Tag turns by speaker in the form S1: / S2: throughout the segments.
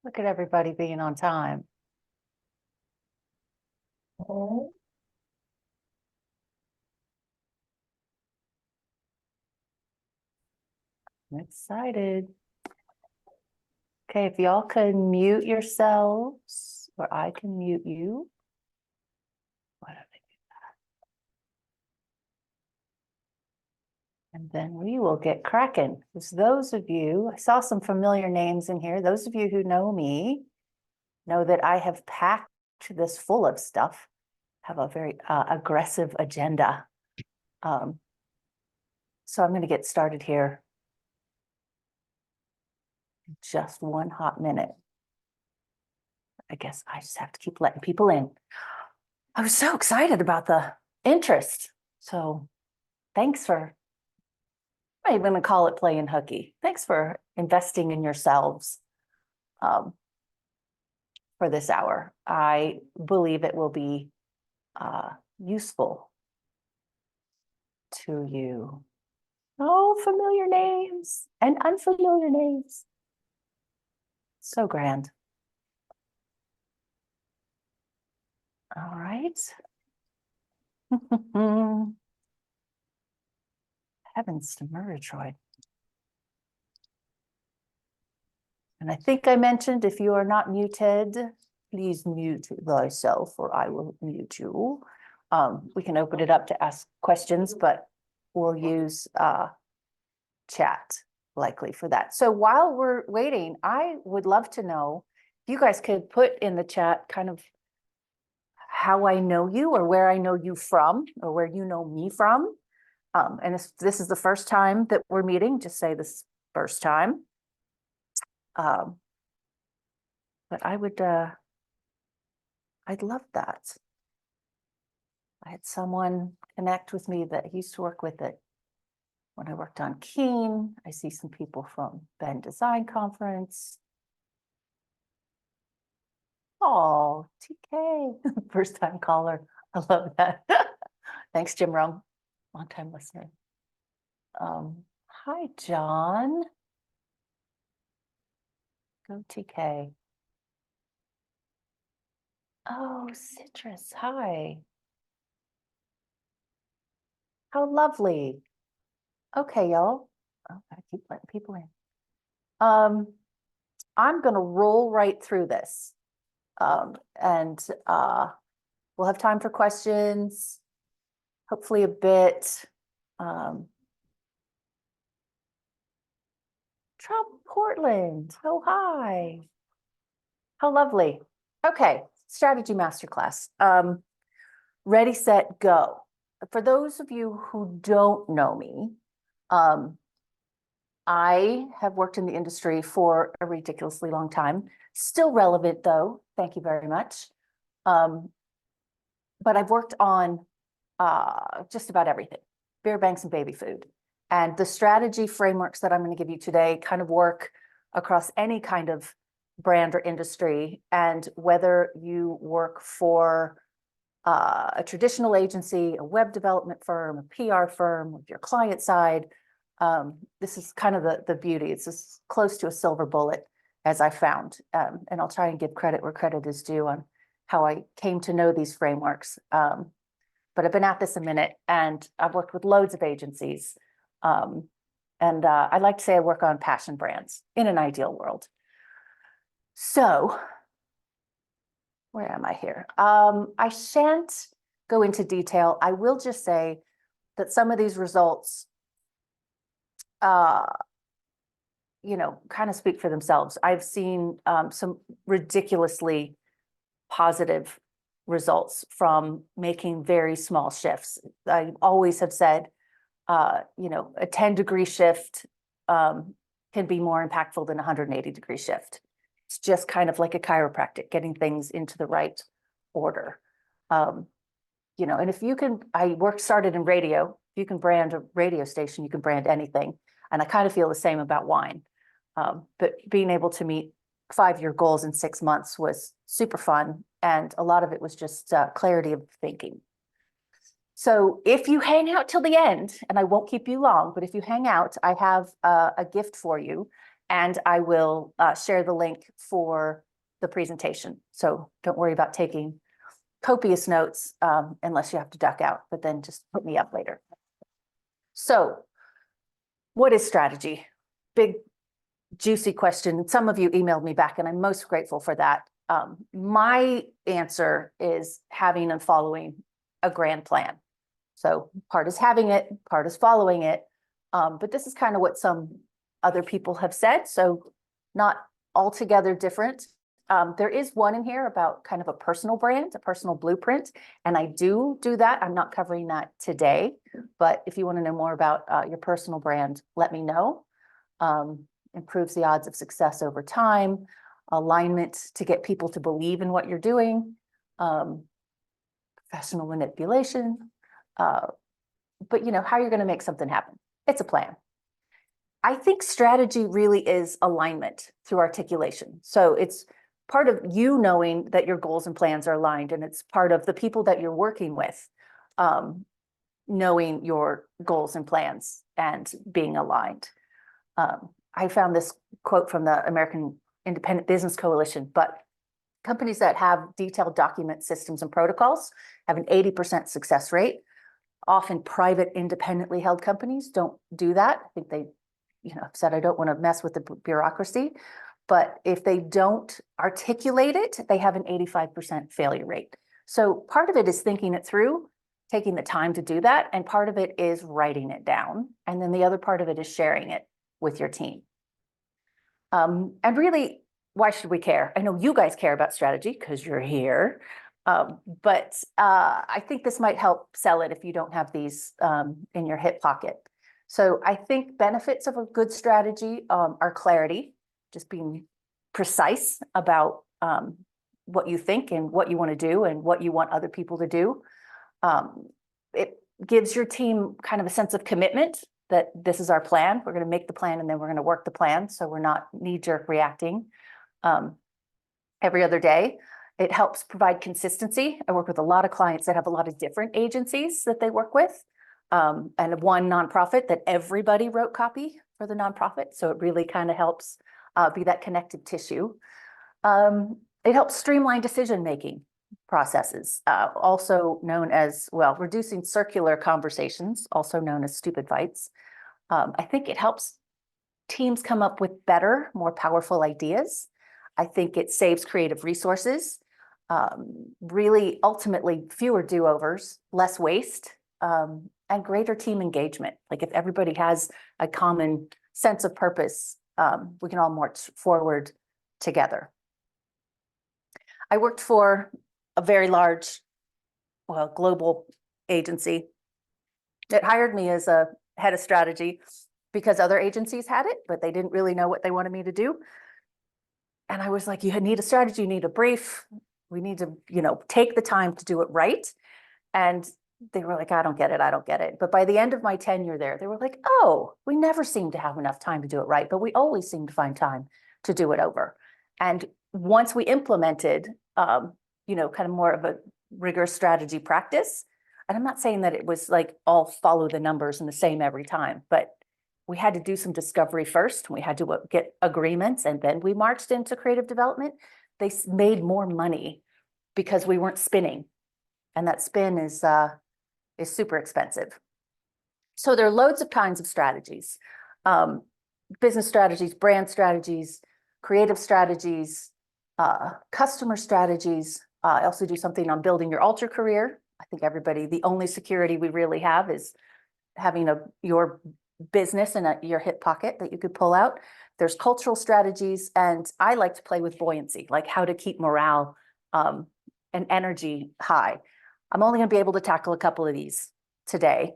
S1: Look at everybody being on time. I'm excited. Okay, if y'all could mute yourselves, or I can mute you. Why don't I do that? And then we will get cracking. Because those of you, I saw some familiar names in here. Those of you who know me know that I have packed this full of stuff, have a very aggressive agenda. So I'm going to get started here in just one hot minute. I guess I just have to keep letting people in. I was so excited about the interest. So thanks for, I'm even going to call it playing hooky. Thanks for investing in yourselves for this hour. I believe it will be useful to you. Oh, familiar names and unfamiliar names. So grand. All right. Heavens to Murgatroyd. And I think I mentioned if you are not muted, please mute thyself or I will mute you. We can open it up to ask questions, but we'll use chat likely for that. So while we're waiting, I would love to know if you guys could put in the chat kind of how I know you or where I know you from or where you know me from. And if this is the first time that we're meeting, just say this first time. But I would, I'd love that. I had someone connect with me that he used to work with it when I worked on Keen. I see some people from Ben Design Conference. Oh, TK, first time caller. I love that. Thanks, Jim Rome, long time listener. Hi, John. Go TK. Oh, Citrus, hi. How lovely. Okay, y'all. Oh, gotta keep letting people in. I'm gonna roll right through this. And we'll have time for questions, hopefully a bit. Trump Portland, oh hi. How lovely. Okay, Strategy Masterclass. Ready, set, go. For those of you who don't know me, I have worked in the industry for a ridiculously long time. Still relevant though, thank you very much. But I've worked on just about everything, beer banks and baby food. And the strategy frameworks that I'm going to give you today kind of work across any kind of brand or industry. And whether you work for a traditional agency, a web development firm, a PR firm, with your client side, this is kind of the beauty. It's as close to a silver bullet as I found. And I'll try and give credit where credit is due on how I came to know these frameworks. But I've been at this a minute and I've worked with loads of agencies. And I like to say I work on passion brands in an ideal world. So where am I here? I shan't go into detail. I will just say that some of these results, kind of speak for themselves. I've seen some ridiculously positive results from making very small shifts. I always have said, a 10-degree shift can be more impactful than a 180-degree shift. It's just kind of like a chiropractic, getting things into the right order. And if you can, started in radio. If you can brand a radio station, you can brand anything. And I kind of feel the same about wine. But being able to meet 5-year goals in 6 months was super fun. And a lot of it was just clarity of thinking. So if you hang out till the end, and I won't keep you long, but if you hang out, I have a gift for you. and I will share the link for the presentation. So don't worry about taking copious notes unless you have to duck out, but then just put me up later. So what is strategy? Big, juicy question. Some of you emailed me back, and I'm most grateful for that. My answer is having and following a grand plan. So part is having it, part is following it. But this is kind of what some other people have said, so not altogether different. There is one in here about kind of a personal brand, a personal blueprint, and I do that. I'm not covering that today, but if you want to know more about your personal brand, let me know. Improves the odds of success over time, alignment to get people to believe in what you're doing, professional manipulation, but you know, how you're going to make something happen. It's a plan. I think strategy really is alignment through articulation. So it's part of you knowing that your goals and plans are aligned, and it's part of the people that you're working with knowing your goals and plans and being aligned. I found this quote from the American Independent Business Coalition, but companies that have detailed document systems and protocols have an 80% success rate. Often private, independently held companies don't do that. I think they, have said, I don't want to mess with the bureaucracy, but if they don't articulate it, they have an 85% failure rate. So part of it is thinking it through, taking the time to do that, and part of it is writing it down, and then the other part of it is sharing it with your team. And really, why should we care? I know you guys care about strategy because you're here, but I think this might help sell it if you don't have these in your hip pocket. So I think benefits of a good strategy are clarity, just being precise about what you think and what you want to do and what you want other people to do. It gives your team kind of a sense of commitment that this is our plan. We're going to make the plan and then we're going to work the plan. So we're not knee-jerk reacting every other day. It helps provide consistency. I work with a lot of clients that have a lot of different agencies that they work with, and one nonprofit that everybody wrote copy for the nonprofit. So it really kind of helps be that connective tissue. It helps streamline decision-making processes, also known as, reducing circular conversations, also known as stupid fights. I think it helps teams come up with better, more powerful ideas. I think it saves creative resources, really ultimately fewer do-overs, less waste, and greater team engagement. Like if everybody has a common sense of purpose, we can all march forward together. I worked for a very large, global agency that hired me as a head of strategy because other agencies had it, but they didn't really know what they wanted me to do. And I was like, you need a strategy, you need a brief. We need to, take the time to do it right. And they were like, I don't get it. But by the end of my tenure there, they were like, oh, we never seem to have enough time to do it right, but we always seem to find time to do it over. And once we implemented, kind of more of a rigorous strategy practice, and I'm not saying that it was like all follow the numbers and the same every time, but we had to do some discovery first. We had to get agreements, and then we marched into creative development. They made more money because we weren't spinning, and that spin is super expensive. So there are loads of kinds of strategies, business strategies, brand strategies, creative strategies, customer strategies. I also do something on building your alter career. I think the only security we really have is having your business in your hip pocket that you could pull out. There's cultural strategies, and I like to play with buoyancy, like how to keep morale and energy high. I'm only going to be able to tackle a couple of these today.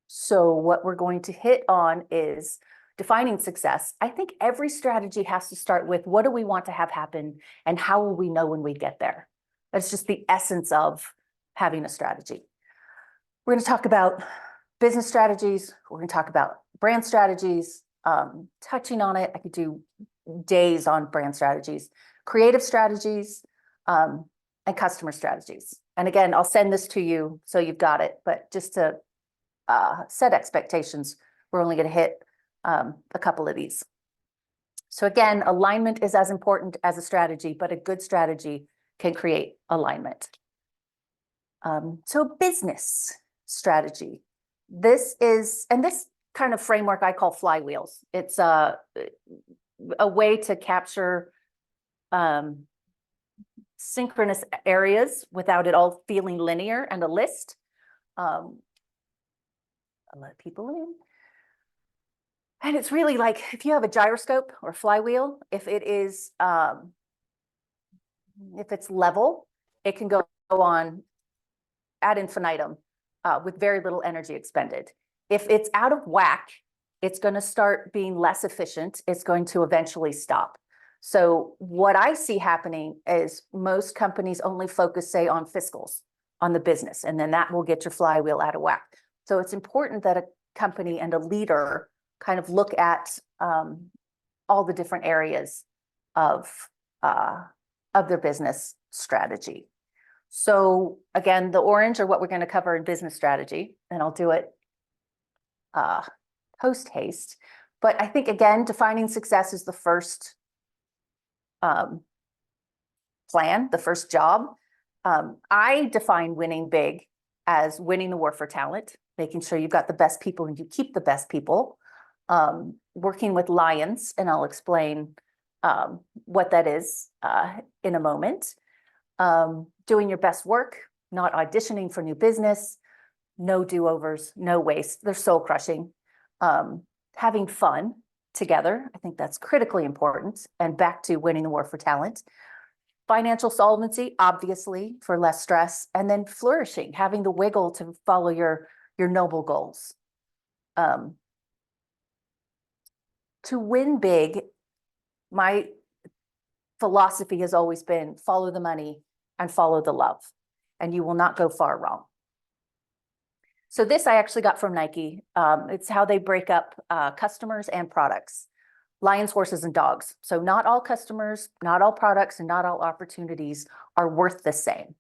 S1: So what we're going to hit on is defining success. I think every strategy has to start with what do we want to have happen and how will we know when we get there? That's just the essence of having a strategy. We're going to talk about business strategies. We're going to talk about brand strategies, touching on it. I could do days on brand strategies, creative strategies, and customer strategies. And again, I'll send this to you so you've got it, but just to set expectations, we're only going to hit a couple of these. So again, alignment is as important as a strategy, but a good strategy can create alignment. So business strategy. This kind of framework I call flywheels. It's a way to capture synchronous areas without it all feeling linear and a list. I'll let people in. And it's really like if you have a gyroscope or flywheel, if it's level, it can go on ad infinitum with very little energy expended. If it's out of whack, it's going to start being less efficient. It's going to eventually stop. So what I see happening is most companies only focus, say, on fiscals, on the business, and then that will get your flywheel out of whack. So it's important that a company and a leader kind of look at all the different areas of their business strategy. So again, the orange are what we're going to cover in business strategy, and I'll do it post haste. But I think, again, defining success is the first plan, the first job. I define winning big as winning the war for talent, making sure you've got the best people and you keep the best people, working with lions, and I'll explain what that is in a moment, doing your best work, not auditioning for new business, no do-overs, no waste. They're soul crushing. Having fun together, I think that's critically important. And back to winning the war for talent. Financial solvency, obviously, for less stress, and then flourishing, having the wiggle to follow your noble goals. To win big, my philosophy has always been follow the money and follow the love, and you will not go far wrong. So this I actually got from Nike. It's how they break up customers and products. Lions, horses, and dogs. So not all customers, not all products, and not all opportunities are worth the same.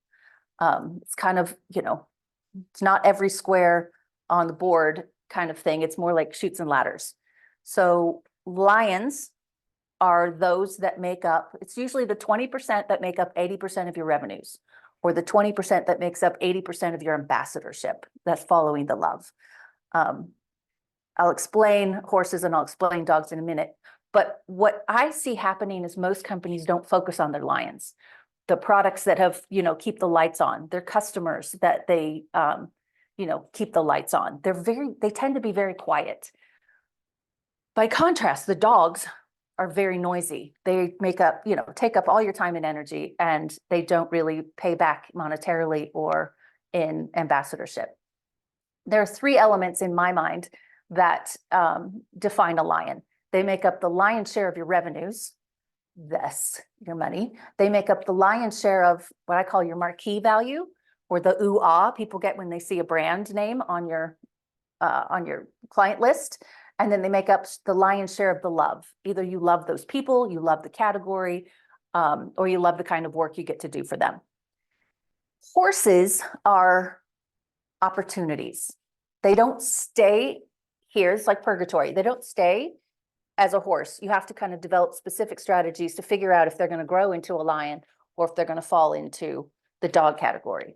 S1: It's kind of, it's not every square on the board kind of thing. It's more like chutes and ladders. So lions are those that make up, it's usually the 20% that make up 80% of your revenues, or the 20% that makes up 80% of your ambassadorship. That's following the love. I'll explain horses and I'll explain dogs in a minute. But what I see happening is most companies don't focus on their lions, the products that have, keep the lights on, their customers that they, keep the lights on. They tend to be very quiet. By contrast, the dogs are very noisy. They take up all your time and energy, and they don't really pay back monetarily or in ambassadorship. There are three elements in my mind that define a lion. They make up the lion's share of your revenues, thus your money. They make up the lion's share of what I call your marquee value, or the ooh-ah people get when they see a brand name on your client list. And then they make up the lion's share of the love. Either you love those people, you love the category, or you love the kind of work you get to do for them. Horses are opportunities. They don't stay here. It's like purgatory. They don't stay as a horse. You have to kind of develop specific strategies to figure out if they're going to grow into a lion or if they're going to fall into the dog category.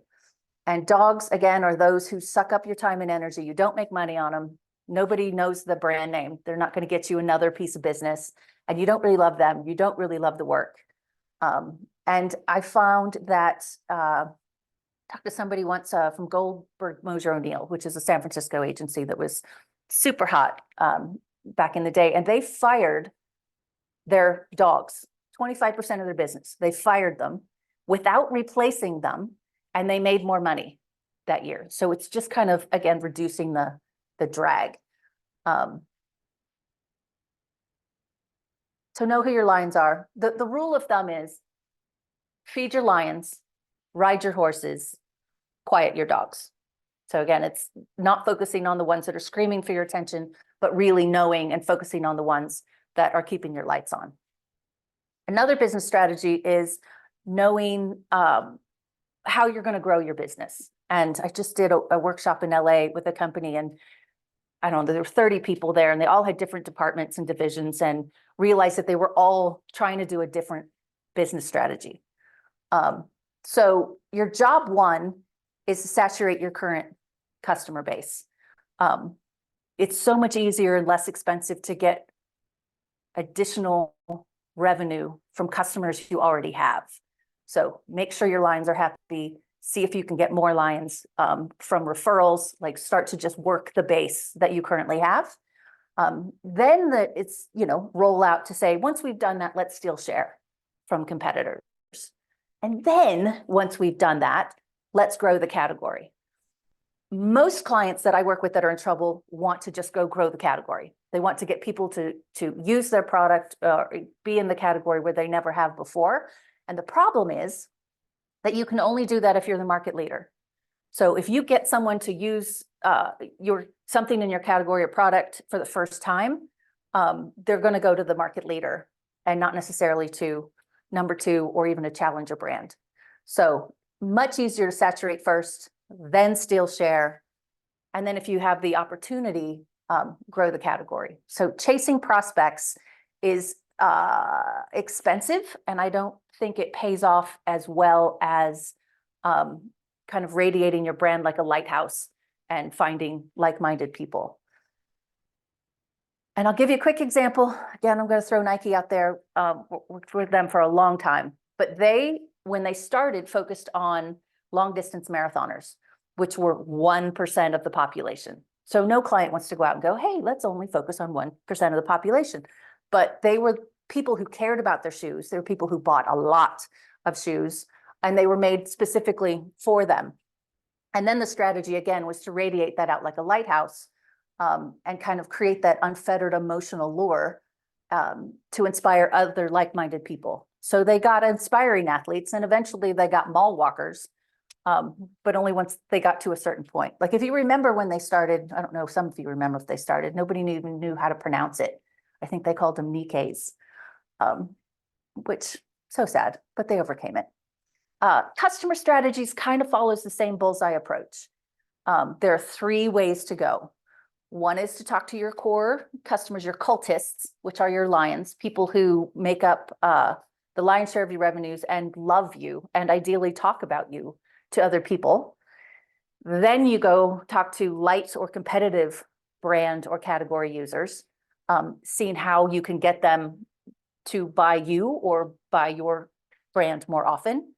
S1: And dogs, again, are those who suck up your time and energy. You don't make money on them. Nobody knows the brand name. They're not going to get you another piece of business, and you don't really love them. You don't really love the work. And I found that talked to somebody once from Goldberg, Mosier O'Neill, which is a San Francisco agency that was super hot back in the day, and they fired their dogs, 25% of their business. They fired them without replacing them, and they made more money that year. So it's just kind of, again, reducing the drag. So know who your lions are. The rule of thumb is feed your lions, ride your horses, quiet your dogs. So again, it's not focusing on the ones that are screaming for your attention, but really knowing and focusing on the ones that are keeping your lights on. Another business strategy is knowing how you're going to grow your business. And I just did a workshop in LA with a company, and I don't know, there were 30 people there and they all had different departments and divisions, and realized that they were all trying to do a different business strategy. So your job one is to saturate your current customer base. It's so much easier and less expensive to get additional revenue from customers you already have. So make sure your lions are happy. See if you can get more lions from referrals, like start to just work the base that you currently have. Then it's, roll out to say, once we've done that, let's steal share from competitors. And then once we've done that, let's grow the category. Most clients that I work with that are in trouble want to just go grow the category. They want to get people to use their product, be in the category where they never have before. And the problem is that you can only do that if you're the market leader. So if you get someone to use something in your category or product for the first time, they're going to go to the market leader and not necessarily to number two or even a challenger brand. So much easier to saturate first, then steal share. And then if you have the opportunity, grow the category. So chasing prospects is expensive, and I don't think it pays off as well as kind of radiating your brand like a lighthouse and finding like-minded people. And I'll give you a quick example. Again, I'm going to throw Nike out there. Worked with them for a long time, but when they started, focused on long-distance marathoners, which were 1% of the population. So no client wants to go out and go, hey, let's only focus on 1% of the population. But they were people who cared about their shoes. They were people who bought a lot of shoes, and they were made specifically for them. And then the strategy, again, was to radiate that out like a lighthouse, and kind of create that unfettered emotional lure to inspire other like-minded people. So they got inspiring athletes, and eventually they got mall walkers, but only once they got to a certain point. Like if you remember when they started, I don't know, some of you remember if they started, nobody even knew how to pronounce it. I think they called them Nikes, which so sad, but they overcame it. Customer strategies kind of follows the same bullseye approach. There are 3 ways to go. One is to talk to your core customers, your cultists, which are your lions, people who make up the lion's share of your revenues and love you and ideally talk about you to other people. Then you go talk to light or competitive brand or category users, seeing how you can get them to buy you or buy your brand more often.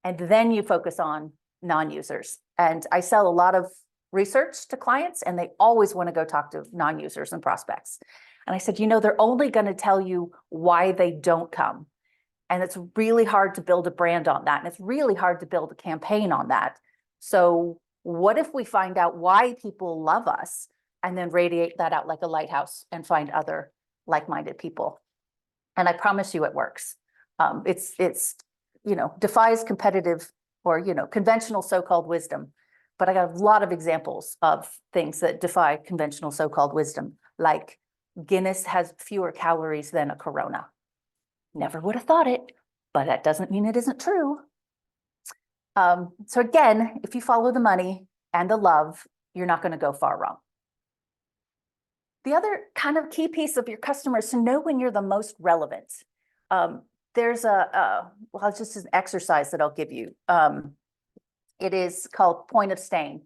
S1: And then you focus on non-users. And I sell a lot of research to clients, and they always want to go talk to non-users and prospects. And I said, they're only going to tell you why they don't come. And it's really hard to build a brand on that. And it's really hard to build a campaign on that. So what if we find out why people love us and then radiate that out like a lighthouse and find other like-minded people? And I promise you it works. It's defies competitive or, conventional so-called wisdom. But I got a lot of examples of things that defy conventional so-called wisdom, like Guinness has fewer calories than a Corona. Never would have thought it, but that doesn't mean it isn't true. So again, if you follow the money and the love, you're not going to go far wrong. The other kind of key piece of your customers to know when you're the most relevant. There's it's just an exercise that I'll give you. It is called point of stain.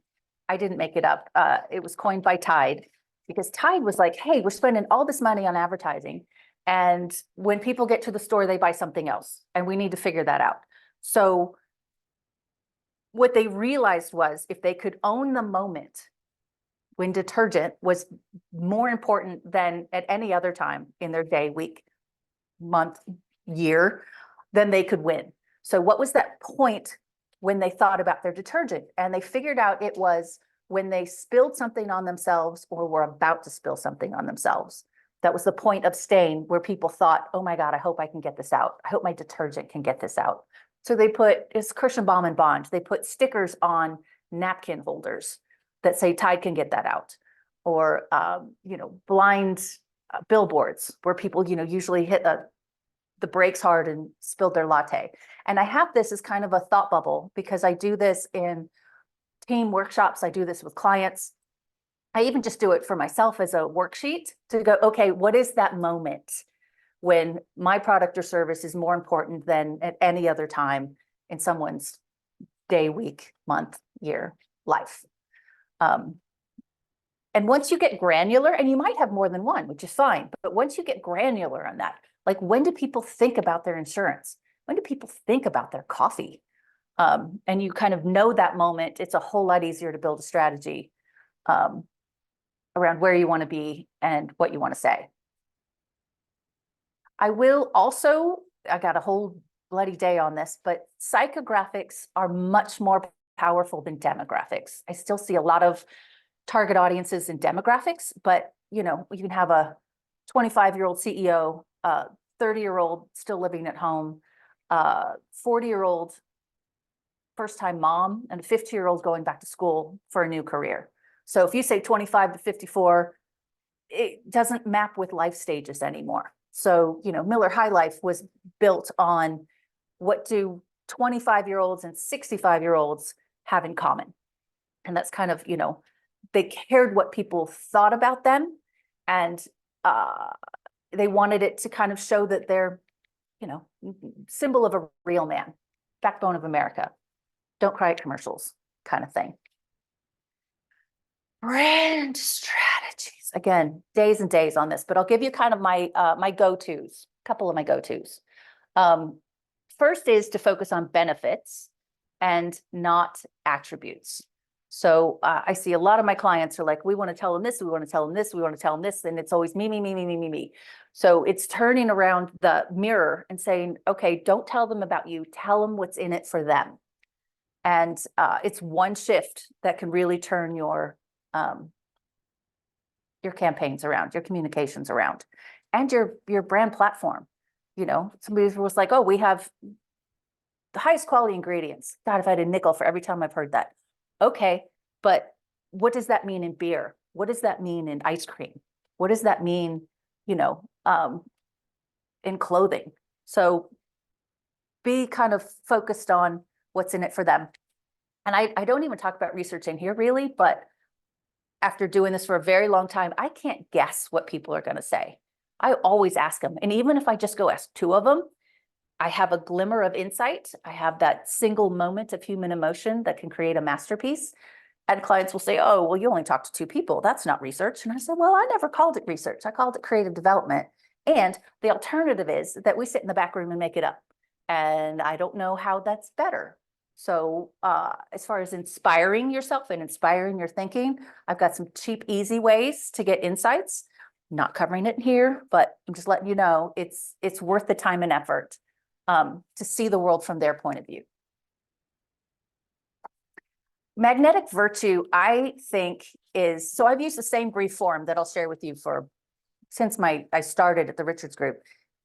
S1: I didn't make it up. It was coined by Tide, because Tide was like, hey, we're spending all this money on advertising, and when people get to the store, they buy something else, and we need to figure that out. So what they realized was if they could own the moment when detergent was more important than at any other time in their day, week, month, year, then they could win. So what was that point when they thought about their detergent? And they figured out it was when they spilled something on themselves or were about to spill something on themselves. That was the point of stain, where people thought, oh my God, I hope I can get this out. I hope my detergent can get this out. So they it's Kirschenbaum and Bond. They put stickers on napkin holders that say Tide can get that out. Or, blind billboards where people, usually hit the brakes hard and spilled their latte. And I have this as kind of a thought bubble, because I do this in team workshops. I do this with clients. I even just do it for myself as a worksheet to go, okay, what is that moment when my product or service is more important than at any other time in someone's day, week, month, year, life? And once you get granular, and you might have more than one, which is fine, but once you get granular on that, like when do people think about their insurance? When do people think about their coffee? And you kind of know that moment, it's a whole lot easier to build a strategy around where you want to be and what you want to say. I got a whole bloody day on this, but psychographics are much more powerful than demographics. I still see a lot of target audiences in demographics, but you can have a 25-year-old CEO, 30-year-old still living at home, 40-year-old first-time mom, and a 50-year-old going back to school for a new career. So if you say 25 to 54, it doesn't map with life stages anymore. So, Miller High Life was built on what do 25-year-olds and 65-year-olds have in common. And that's kind of, they cared what people thought about them, and they wanted it to kind of show that they're, symbol of a real man, backbone of America, don't cry at commercials kind of thing. Brand strategies. Again, days and days on this, but I'll give you kind of my my go-tos, a couple of my go-tos. First is to focus on benefits and not attributes. So I see a lot of my clients are like, we want to tell them this, we want to tell them this, we want to tell them this, and it's always me, me, me, me, me, me, me. So it's turning around the mirror and saying, okay, don't tell them about you, tell them what's in it for them. And it's one shift that can really turn your campaigns around, your communications around, and your brand platform. Somebody was like, oh, we have the highest quality ingredients. God, if I had a nickel for every time I've heard that. Okay, but what does that mean in beer? What does that mean in ice cream? What does that mean, in clothing? So be kind of focused on what's in it for them. And I don't even talk about research in here really, but after doing this for a very long time, I can't guess what people are going to say. I always ask them. And even if I just go ask two of them, I have a glimmer of insight. I have that single moment of human emotion that can create a masterpiece. And clients will say, oh, well, you only talked to two people. That's not research. And I said, well, I never called it research. I called it creative development. And the alternative is that we sit in the back room and make it up. And I don't know how that's better. So as far as inspiring yourself and inspiring your thinking, I've got some cheap, easy ways to get insights. I'm not covering it here, but I'm just letting you know it's worth the time and effort to see the world from their point of view. Magnetic virtue, I think, is, so I've used the same brief form that I'll share with you since I started at the Richards Group,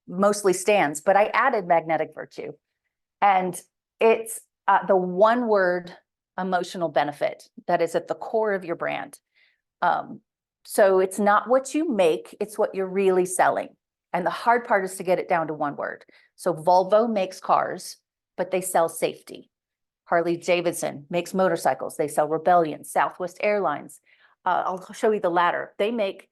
S1: mostly stands, but I added magnetic virtue. And it's the one word emotional benefit that is at the core of your brand. So it's not what you make, it's what you're really selling. And the hard part is to get it down to one word. So Volvo makes cars, but they sell safety. Harley Davidson makes motorcycles, they sell rebellion. Southwest Airlines, I'll show you the latter. They make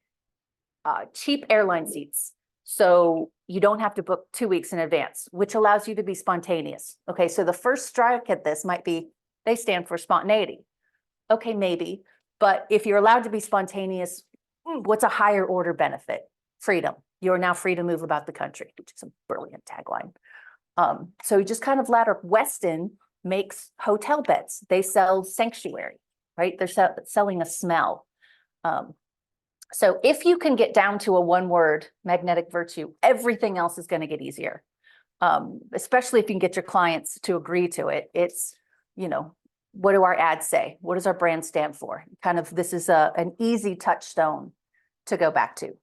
S1: cheap airline seats. So you don't have to book 2 weeks in advance, which allows you to be spontaneous. Okay, so the first strike at this might be, they stand for spontaneity. Okay, maybe, but if you're allowed to be spontaneous, what's a higher order benefit? Freedom. You're now free to move about the country, which is a brilliant tagline. So you just kind of ladder. Westin makes hotel beds. They sell sanctuary, right? They're selling a smell. So if you can get down to a one word magnetic virtue, everything else is going to get easier. Especially if you can get your clients to agree to it. It's, what do our ads say? What does our brand stand for? Kind of, this is an easy touchstone to go back to.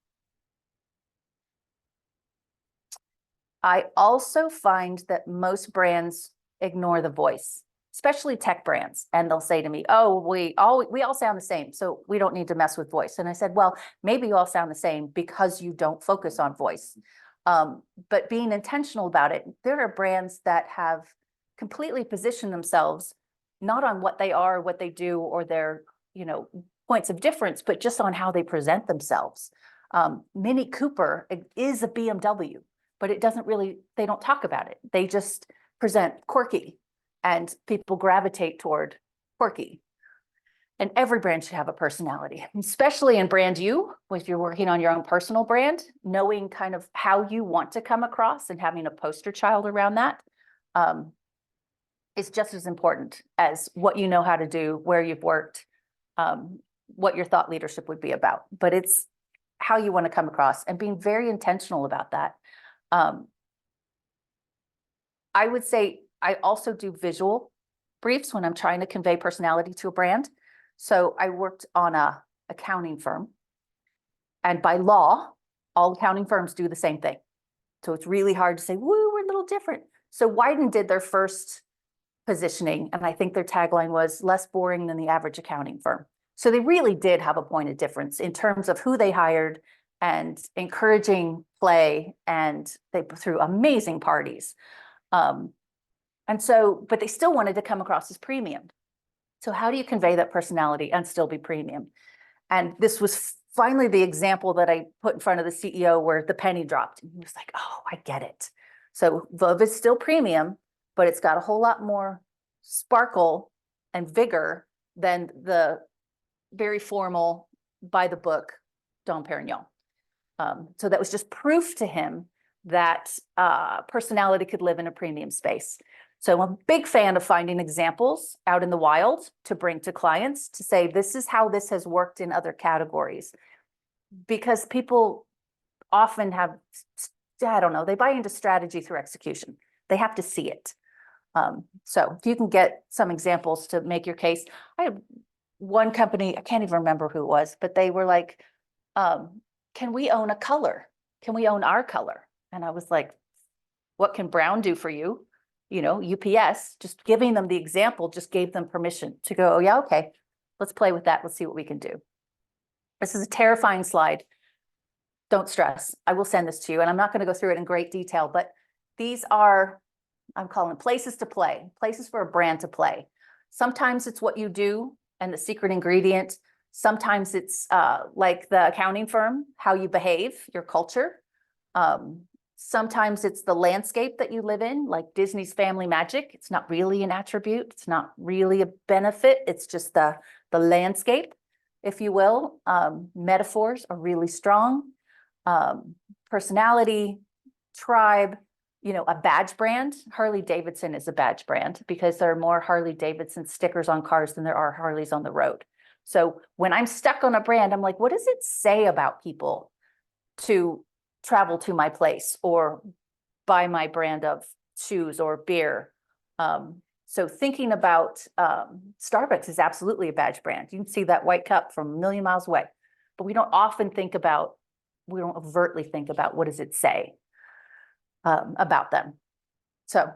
S1: I also find that most brands ignore the voice, especially tech brands. And they'll say to me, oh, we all sound the same, so we don't need to mess with voice. And I said, well, maybe you all sound the same because you don't focus on voice. But being intentional about it, there are brands that have completely positioned themselves not on what they are, what they do, or their, points of difference, but just on how they present themselves. Mini Cooper is a BMW, but it doesn't really, they don't talk about it. They just present quirky, and people gravitate toward quirky. And every brand should have a personality, especially in brand you, if you're working on your own personal brand, knowing kind of how you want to come across and having a poster child around that is just as important as what you know how to do, where you've worked, what your thought leadership would be about. But it's how you want to come across and being very intentional about that. I would say I also do visual briefs when I'm trying to convey personality to a brand. So I worked on a accounting firm, and by law, all accounting firms do the same thing. So it's really hard to say, woo, we're a little different. So Wyden did their first positioning, and I think their tagline was less boring than the average accounting firm. So they really did have a point of difference in terms of who they hired and encouraging play, and they threw amazing parties. And so, but they still wanted to come across as premium. So how do you convey that personality and still be premium? And this was finally the example that I put in front of the CEO where the penny dropped. And he was like, oh, I get it. So Veuve is still premium, but it's got a whole lot more sparkle and vigor than the very formal, by the book Dom Perignon. So that was just proof to him that personality could live in a premium space. So I'm a big fan of finding examples out in the wild to bring to clients to say, this is how this has worked in other categories. Because people often have, I don't know, they buy into strategy through execution. They have to see it. So if you can get some examples to make your case. I had one company, I can't even remember who it was, but they were like, can we own a color? Can we own our color? And I was like, what can brown do for you? You know, UPS, just giving them the example just gave them permission to go, oh yeah, okay, let's play with that. Let's see what we can do. This is a terrifying slide. Don't stress. I will send this to you, and I'm not going to go through it in great detail, but these are, I'm calling places to play, places for a brand to play. Sometimes it's what you do and the secret ingredient. Sometimes it's like the accounting firm, how you behave, your culture. Sometimes it's the landscape that you live in, like Disney's family magic. It's not really an attribute. It's not really a benefit. It's just the landscape, if you will. Metaphors are really strong. Personality, tribe, you know, a badge brand. Harley Davidson is a badge brand because there are more Harley Davidson stickers on cars than there are Harleys on the road. So when I'm stuck on a brand, I'm like, what does it say about people to travel to my place or buy my brand of shoes or beer? So thinking about Starbucks is absolutely a badge brand. You can see that white cup from a million miles away, but we don't often think about, we don't overtly think about what does it say about them. So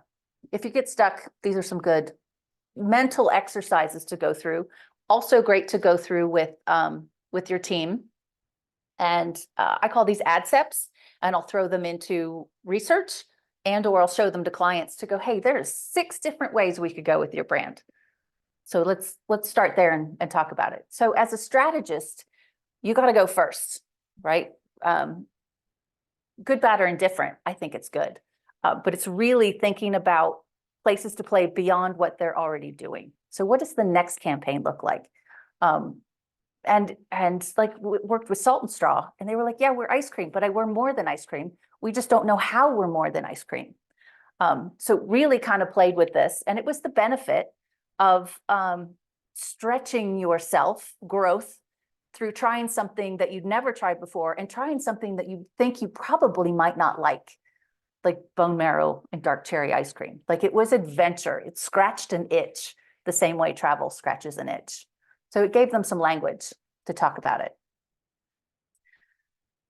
S1: if you get stuck, these are some good mental exercises to go through. Also great to go through with your team. And I call these adcepts, and I'll throw them into research or I'll show them to clients to go, hey, there's 6 different ways we could go with your brand. So let's start there and talk about it. So as a strategist, you got to go first, right? Good, bad, or indifferent, I think it's good. But it's really thinking about places to play beyond what they're already doing. So what does the next campaign look like? And like worked with Salt and Straw, and they were like, yeah, we're ice cream, but we're more than ice cream. We just don't know how we're more than ice cream. So really kind of played with this, and it was the benefit of stretching yourself, growth, through trying something that you'd never tried before and trying something that you think you probably might not like bone marrow and dark cherry ice cream. Like it was adventure. It scratched an itch the same way travel scratches an itch. So it gave them some language to talk about it.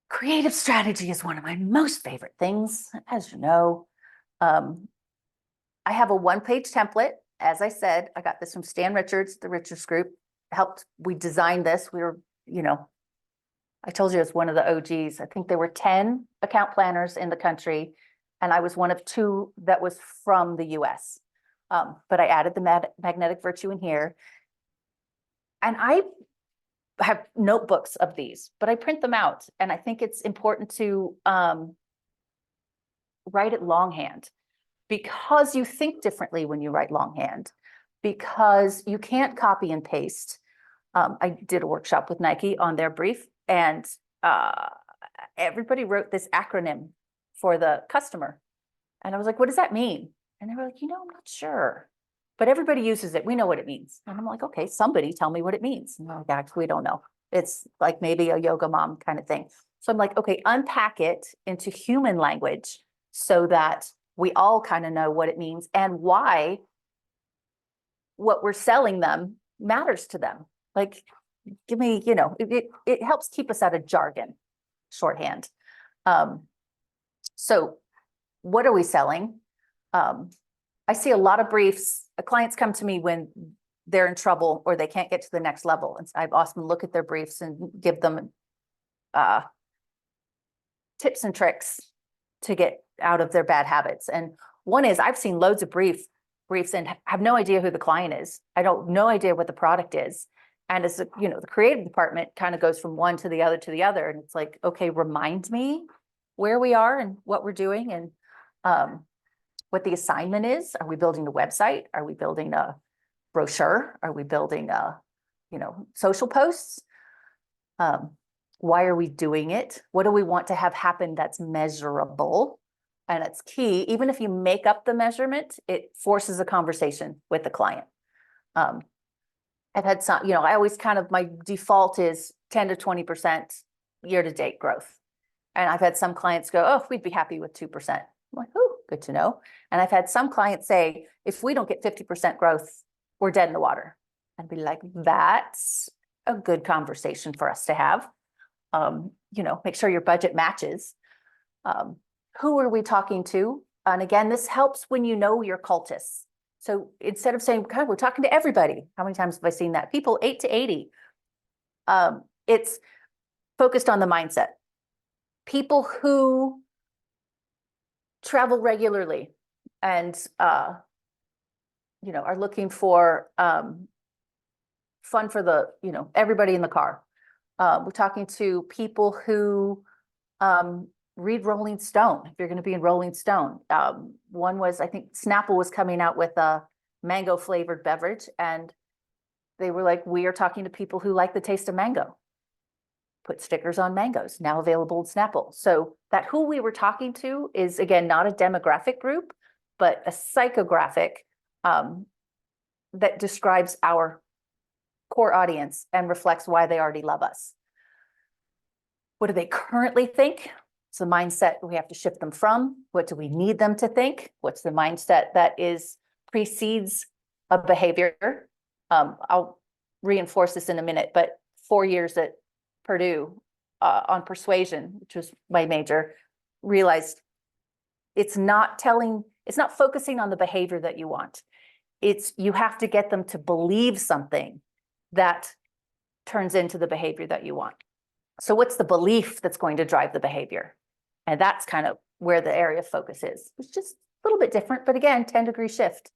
S1: Creative strategy is one of my most favorite things, as you know. I have a 1-page template. As I said, I got this from Stan Richards, the Richards Group. We designed this. We were, you know, I told you it's one of the OGs. I think there were 10 account planners in the country, and I was one of 2 that was from the US. But I added the magnetic virtue in here. And I have notebooks of these, but I print them out. And I think it's important to write it longhand, because you think differently when you write longhand, because you can't copy and paste. I did a workshop with Nike on their brief, and everybody wrote this acronym for the customer. And I was like, what does that mean? And they were like, I'm not sure, but everybody uses it. We know what it means. And I'm like, okay, somebody tell me what it means. And they're like, actually, we don't know. It's like maybe a yoga mom kind of thing. So I'm like, okay, unpack it into human language so that we all kind of know what it means and why what we're selling them matters to them. Like, give me, it helps keep us out of jargon, shorthand. So what are we selling? I see a lot of briefs. Clients come to me when they're in trouble or they can't get to the next level. And I often look at their briefs and give them tips and tricks to get out of their bad habits. And one is, I've seen loads of briefs and have no idea who the client is. I don't no idea what the product is. And as the creative department kind of goes from one to the other. And it's like, okay, remind me where we are and what we're doing and what the assignment is. Are we building a website? Are we building a brochure? Are we building social posts? Why are we doing it? What do we want to have happen that's measurable? And it's key. Even if you make up the measurement, it forces a conversation with the client. I've had some, I always my default is 10 to 20% year-to-date growth. And I've had some clients go, oh, we'd be happy with 2%. I'm like, oh, good to know. And I've had some clients say, if we don't get 50% growth, we're dead in the water. I'd be like, that's a good conversation for us to have. Make sure your budget matches. Who are we talking to? And again, this helps when you know your cultists. So instead of saying, God, we're talking to everybody. How many times have I seen that? People 8 to 80. It's focused on the mindset. People who travel regularly and, are looking for fun for everybody in the car. We're talking to people who read Rolling Stone, if you're going to be in Rolling Stone. One was, I think Snapple was coming out with a mango flavored beverage, and they were like, we are talking to people who like the taste of mango. Put stickers on mangoes, now available in Snapple. So that who we were talking to is, again, not a demographic group, but a psychographic that describes our core audience and reflects why they already love us. What do they currently think? It's the mindset we have to shift them from. What do we need them to think? What's the mindset that precedes a behavior? I'll reinforce this in a minute, but 4 years at Purdue on persuasion, which was my major, realized it's not focusing on the behavior that you want. You have to get them to believe something that turns into the behavior that you want. So what's the belief that's going to drive the behavior? And that's kind of where the area of focus is. It's just a little bit different, but again, 10-degree shift.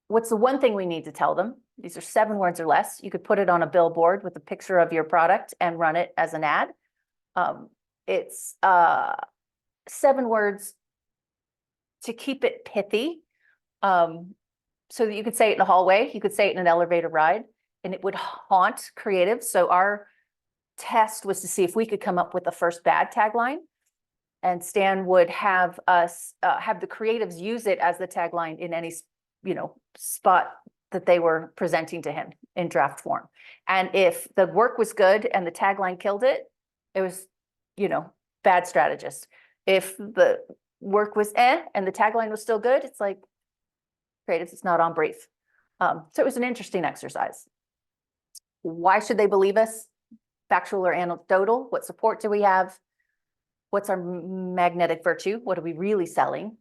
S1: What's the one thing we need to tell them? These are 7 words or less. You could put it on a billboard with a picture of your product and run it as an ad. It's 7 words to keep it pithy. So that you could say it in a hallway, you could say it in an elevator ride, and it would haunt creatives. So our test was to see if we could come up with the first bad tagline, and Stan would have us have the creatives use it as the tagline in any spot that they were presenting to him in draft form. And if the work was good and the tagline killed it, it was bad strategist. If the work was and the tagline was still good, it's like creatives, it's not on brief. So it was an interesting exercise. Why should they believe us? Factual or anecdotal? What support do we have? What's our magnetic virtue? What are we really selling?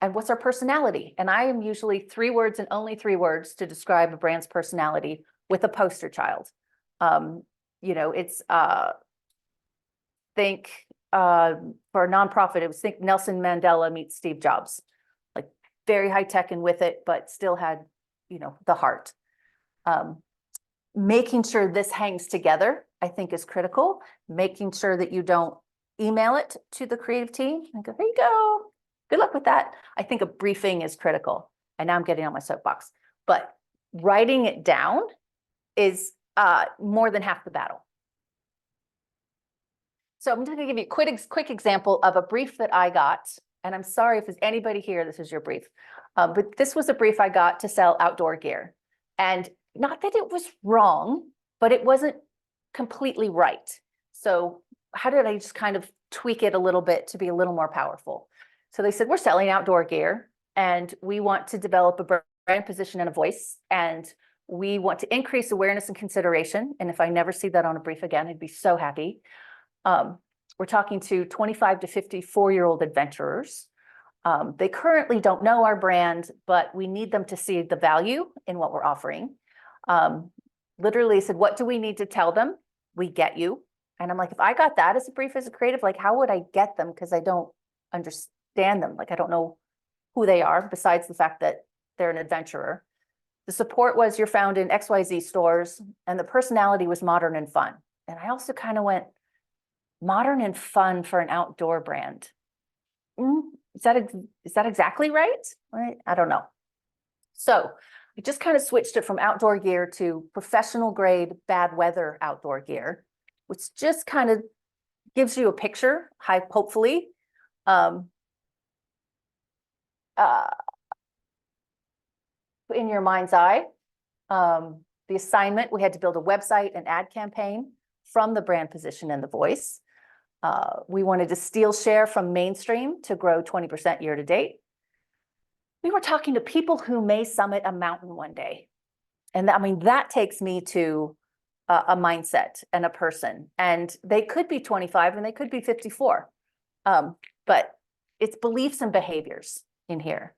S1: And what's our personality? And I am usually 3 words and only 3 words to describe a brand's personality with a poster child. It's think for a nonprofit, it was think Nelson Mandela meets Steve Jobs, like very high tech and with it, but still had, the heart. making sure this hangs together, I think, is critical. Making sure that you don't email it to the creative team and go, here you go, good luck with that. I think a briefing is critical. And now I'm getting on my soapbox, but writing it down is more than half the battle. So I'm just going to give you a quick example of a brief that I got. And I'm sorry if there's anybody here, this is your brief. But this was a brief I got to sell outdoor gear. And not that it was wrong, but it wasn't completely right. So how did I just kind of tweak it a little bit to be a little more powerful? So they said, we're selling outdoor gear and we want to develop a brand position and a voice. And we want to increase awareness and consideration. And if I never see that on a brief again, I'd be so happy. We're talking to 25 to 54-year-old adventurers. They currently don't know our brand, but we need them to see the value in what we're offering. Literally said, what do we need to tell them? We get you. And I'm like, if I got that as a brief as a creative, like, how would I get them? Because I don't understand them. Like, I don't know who they are, besides the fact that they're an adventurer. The support was, you're found in XYZ stores, and the personality was modern and fun. And I also kind of went, modern and fun for an outdoor brand. Is that exactly right? I don't know. So I just kind of switched it from outdoor gear to professional grade bad weather outdoor gear, which just kind of gives you a picture, hopefully. In your mind's eye. The assignment, we had to build a website and ad campaign from the brand position and the voice. We wanted to steal share from mainstream to grow 20% year to date. We were talking to people who may summit a mountain one day. And I mean, that takes me to a mindset and a person. And they could be 25 and they could be 54. But it's beliefs and behaviors in here.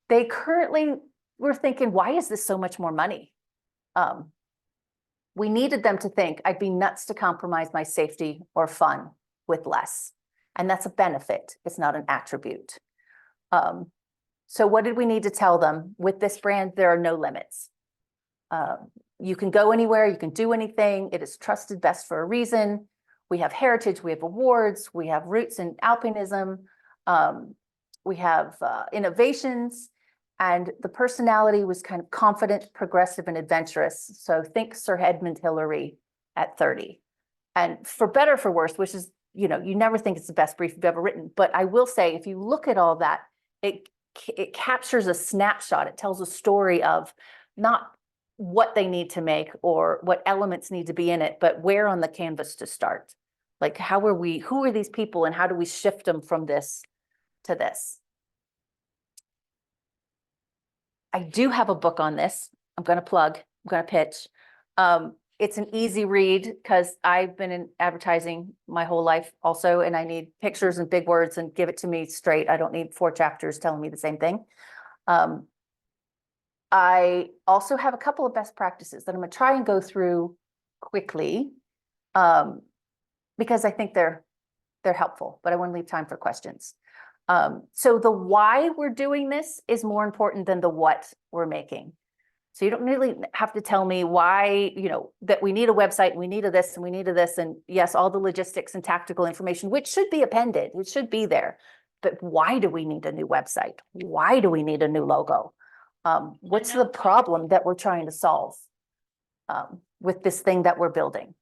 S1: They currently were thinking, why is this so much more money? We needed them to think, I'd be nuts to compromise my safety or fun with less. And that's a benefit. It's not an attribute. So what did we need to tell them? With this brand, there are no limits. You can go anywhere, you can do anything. It is trusted best for a reason. We have heritage, we have awards, we have roots in alpinism, we have innovations, and the personality was kind of confident, progressive, and adventurous. So think Sir Edmund Hillary at 30. And for better or for worse, which is, you know, you never think it's the best brief you've ever written. But I will say, if you look at all that, it captures a snapshot. It tells a story of not what they need to make or what elements need to be in it, but where on the canvas to start. Like, who are these people and how do we shift them from this to this? I do have a book on this. I'm going to plug, I'm going to pitch. It's an easy read because I've been in advertising my whole life also, and I need pictures and big words and give it to me straight. I don't need 4 chapters telling me the same thing. I also have a couple of best practices that I'm going to try and go through quickly because I think they're helpful, but I want to leave time for questions. So the why we're doing this is more important than the what we're making. So you don't really have to tell me why, you know, that we need a website, we need a this, and we need a this, and yes, all the logistics and tactical information, which should be appended, it should be there. But why do we need a new website? Why do we need a new logo? What's the problem that we're trying to solve with this thing that we're building?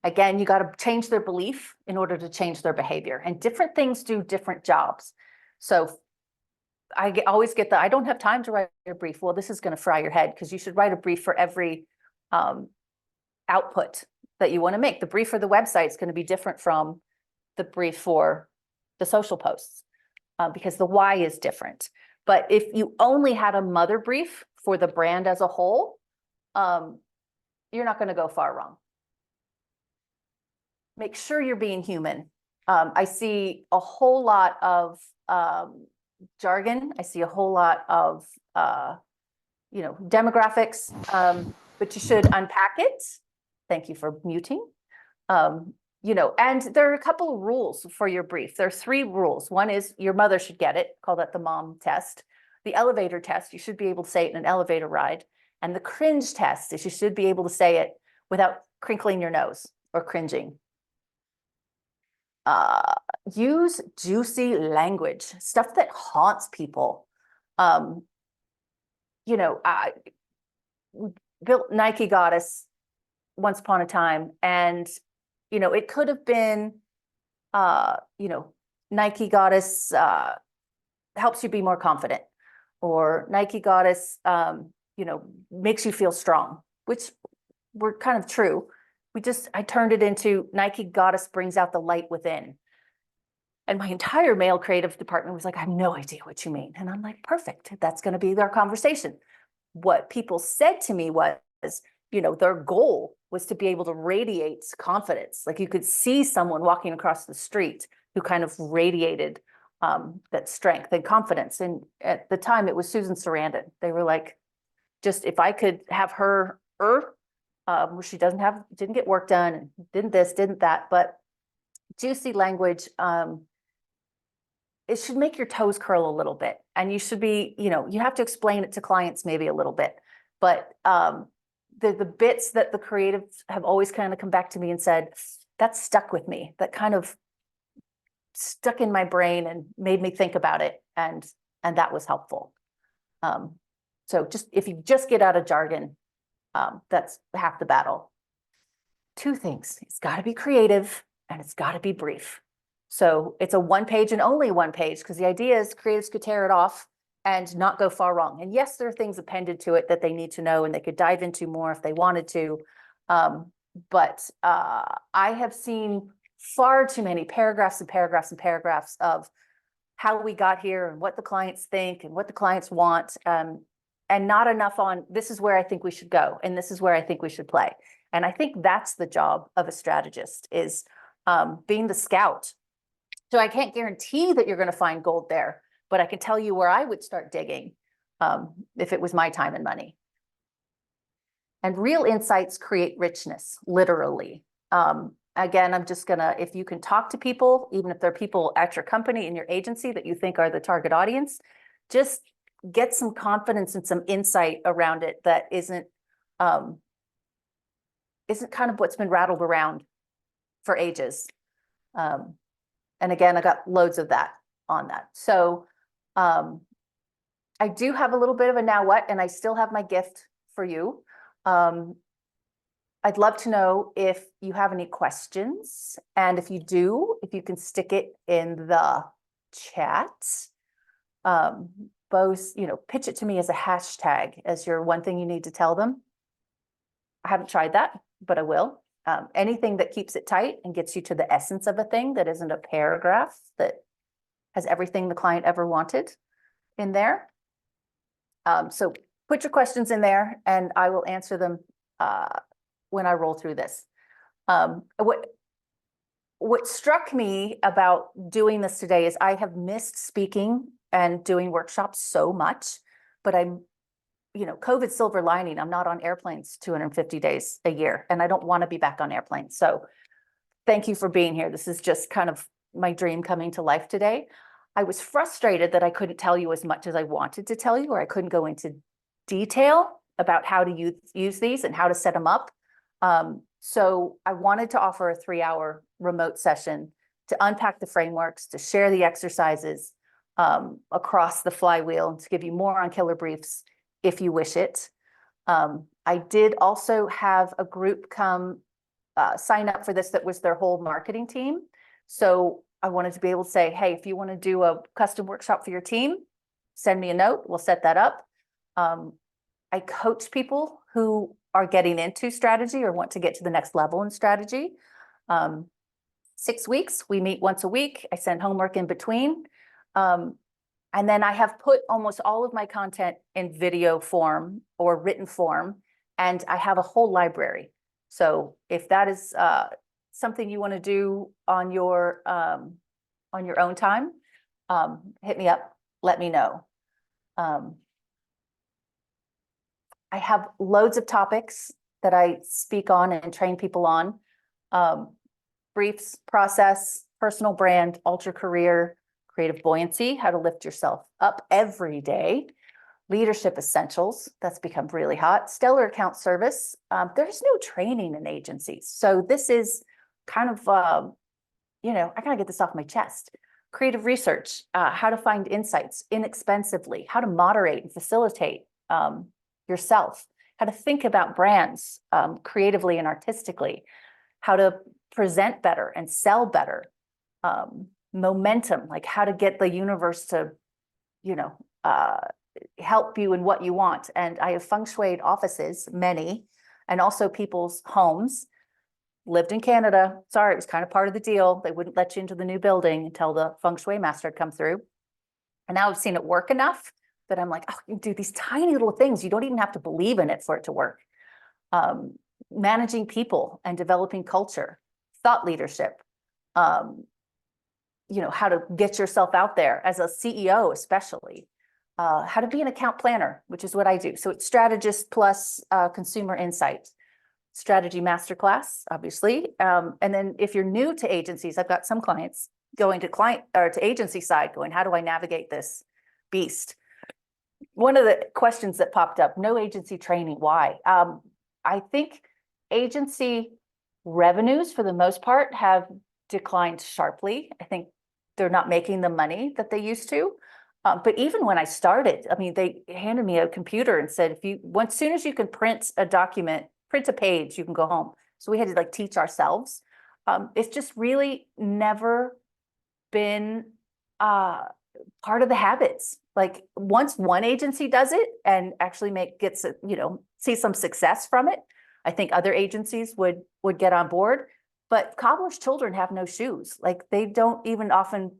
S1: Again, you got to change their belief in order to change their behavior, and different things do different jobs. So I always get I don't have time to write a brief. Well, this is going to fry your head because you should write a brief for every output that you want to make. The brief for the website is going to be different from the brief for the social posts because the why is different. But if you only had a mother brief for the brand as a whole, you're not going to go far wrong. Make sure you're being human. I see a whole lot of jargon. I see a whole lot of, you know, demographics, but you should unpack it. Thank you for muting. You know, and there are a couple of rules for your brief. There are 3 rules. One is your mother should get it. Call that the mom test. The elevator test, you should be able to say it in an elevator ride. And the cringe test is you should be able to say it without crinkling your nose or cringing. Use juicy language, stuff that haunts people. You know, I built Nike Goddess once upon a time, and you know, it could have been, you know, Nike Goddess helps you be more confident, or Nike Goddess, you know, makes you feel strong, which were kind of true. I turned it into Nike Goddess brings out the light within. And my entire male creative department was like, I have no idea what you mean. And I'm like, perfect. That's going to be our conversation. What people said to me was, you know, their goal was to be able to radiate confidence. Like you could see someone walking across the street who kind of radiated that strength and confidence. And at the time, it was Susan Sarandon. They were like, just if I could have her, where she didn't get work done, and didn't this, didn't that, but juicy language, it should make your toes curl a little bit. And you should be, you know, you have to explain it to clients maybe a little bit, but the bits that the creatives have always kind of come back to me and said, that stuck with me, that kind of stuck in my brain and made me think about it. And that was helpful. So just, if you just get out of jargon, that's half the battle. Two things, it's got to be creative and it's got to be brief. So it's a one page and only one page, because the idea is creatives could tear it off and not go far wrong. And yes, there are things appended to it that they need to know and they could dive into more if they wanted to. But I have seen far too many paragraphs and paragraphs and paragraphs of how we got here and what the clients think and what the clients want, and not enough on, this is where I think we should go and this is where I think we should play. And I think that's the job of a strategist, is being the scout. So I can't guarantee that you're going to find gold there, but I can tell you where I would start digging if it was my time and money. And real insights create richness, literally. Again, I'm just gonna, if you can talk to people, even if they're people at your company, in your agency that you think are the target audience, just get some confidence and some insight around it that isn't kind of what's been rattled around for ages. And again, I got loads of that on that. So I do have a little bit of a now what, and I still have my gift for you. I'd love to know if you have any questions. And if you do, if you can stick it in the chat. Both, you know, pitch it to me as a hashtag, as your one thing you need to tell them. I haven't tried that, but I will. Anything that keeps it tight and gets you to the essence of a thing that isn't a paragraph that has everything the client ever wanted in there. So put your questions in there and I will answer them when I roll through this. What struck me about doing this today is I have missed speaking and doing workshops so much, but I'm, you know, COVID silver lining, I'm not on airplanes 250 days a year, and I don't want to be back on airplanes. So thank you for being here. This is just kind of my dream coming to life today. I was frustrated that I couldn't tell you as much as I wanted to tell you, or I couldn't go into detail about how to use these and how to set them up. So I wanted to offer a 3-hour remote session to unpack the frameworks, to share the exercises across the flywheel, and to give you more on killer briefs if you wish it. I did also have a group come sign up for this that was their whole marketing team. So I wanted to be able to say, hey, if you want to do a custom workshop for your team, send me a note, we'll set that up. I coach people who are getting into strategy or want to get to the next level in strategy. 6 weeks, we meet once a week. I send homework in between. And then I have put almost all of my content in video form or written form, and I have a whole library. So if that is something you want to do on your own time, hit me up, let me know. I have loads of topics that I speak on and train people on. Briefs, process, personal brand, alter career, creative buoyancy, how to lift yourself up every day, Leadership essentials, that's become really hot. Stellar account service, there's no training in agencies. So this is kind of, I gotta get this off my chest. Creative research, how to find insights inexpensively, how to moderate and facilitate yourself, how to think about brands creatively and artistically, how to present better and sell better, momentum, like how to get the universe to, help you in what you want. And I have feng shuied offices, many, and also people's homes. Lived in Canada. Sorry, it was kind of part of the deal. They wouldn't let you into the new building until the feng shui master had come through. And now I've seen it work enough that I'm like, oh, you do these tiny little things. You don't even have to believe in it for it to work. Managing people and developing culture, thought leadership, how to get yourself out there as a CEO, especially. How to be an account planner, which is what I do. So it's strategist plus consumer insight. Strategy Masterclass, obviously. And then if you're new to agencies, I've got some clients going to agency side going, how do I navigate this beast? One of the questions that popped up, no agency training, why? I think agency revenues for the most part have declined sharply. I think they're not making the money that they used to. But even when I started, I mean, they handed me a computer and said, as soon as you can print a document, print a page, you can go home. So we had to teach ourselves. It's just really never been part of the habits. Like once one agency does it and actually see some success from it, I think other agencies would get on board. But cobbler's children have no shoes. Like they don't even often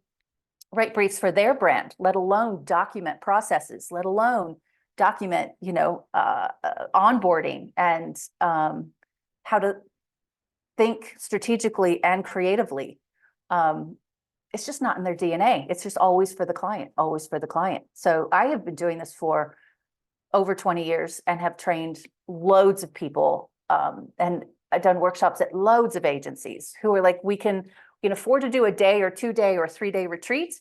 S1: write briefs for their brand, let alone document processes, let alone document, onboarding and how to think strategically and creatively. It's just not in their DNA. It's just always for the client, always for the client. So I have been doing this for over 20 years and have trained loads of people. And I've done workshops at loads of agencies who are like, we can afford to do a day or 2-day or 3-day retreat.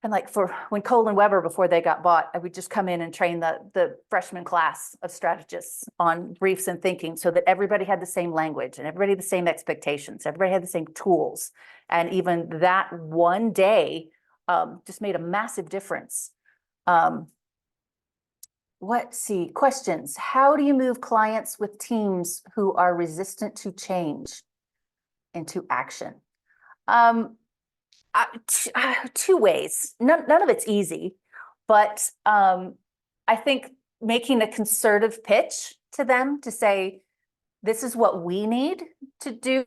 S1: And like for when Cole and Weber, before they got bought, I would just come in and train the freshman class of strategists on briefs and thinking so that everybody had the same language and everybody had the same expectations. Everybody had the same tools. And even that one day just made a massive difference. Questions. How do you move clients with teams who are resistant to change into action? Two ways. None of it's easy, but I think making a concerted pitch to them to say, this is what we need to do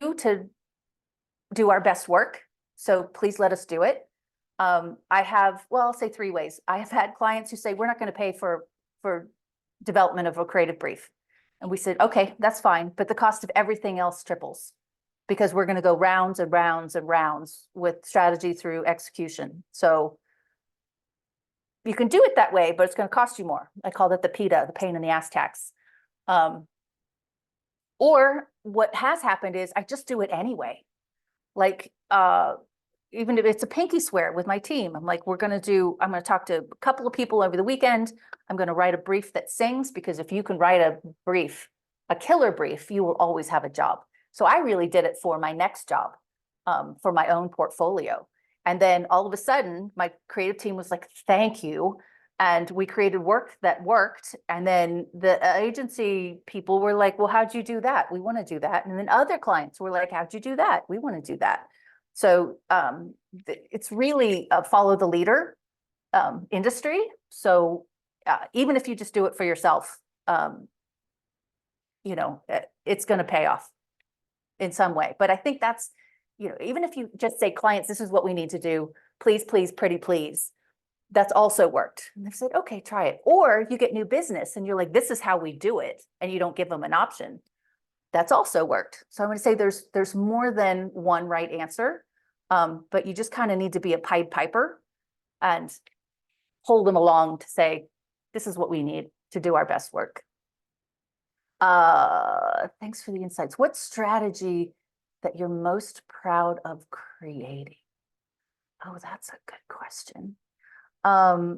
S1: our best work. So please let us do it. I'll say 3 ways. I have had clients who say, we're not going to pay for development of a creative brief. And we said, okay, that's fine. But the cost of everything else triples, because we're going to go rounds and rounds and rounds with strategy through execution. So you can do it that way, but it's going to cost you more. I call that the PITA, the pain in the ass tax. Or what has happened is I just do it anyway. Like, even if it's a pinky swear with my team, I'm like, I'm going to talk to a couple of people over the weekend. I'm going to write a brief that sings, because if you can write a killer brief, you will always have a job. So I really did it for my next job, for my own portfolio. And then all of a sudden, my creative team was like, thank you. And we created work that worked. And then the agency people were like, well, how'd you do that? We want to do that. And then other clients were like, how'd you do that? We want to do that. So it's really a follow the leader industry. So even if you just do it for yourself, it's going to pay off in some way. But I think that's, even if you just say, clients, this is what we need to do, please, please, pretty please, that's also worked. And they've said, okay, try it. Or you get new business and you're like, this is how we do it, and you don't give them an option. That's also worked. So I'm going to say there's more than one right answer, but you just kind of need to be a Pied Piper and hold them along to say, this is what we need to do our best work. Thanks for the insights. What strategy that you're most proud of creating? Oh, that's a good question. I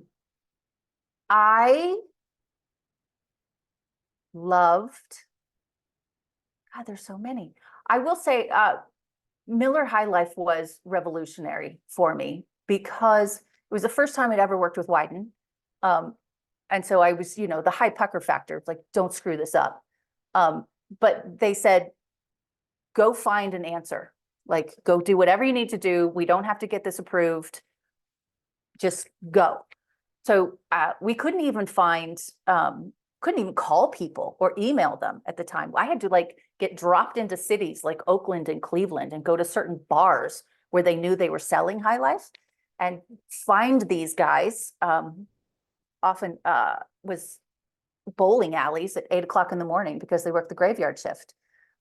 S1: I loved, God, there's so many. I will say Miller High Life was revolutionary for me because it was the first time I'd ever worked with Wyden. And so I was, the high pucker factor, like, don't screw this up. But they said, go find an answer, like, go do whatever you need to do. We don't have to get this approved. Just go. So we couldn't even call people or email them at the time. I had to get dropped into cities like Oakland and Cleveland and go to certain bars where they knew they were selling High Life and find these guys. Often was bowling alleys at 8 o'clock in the morning because they worked the graveyard shift.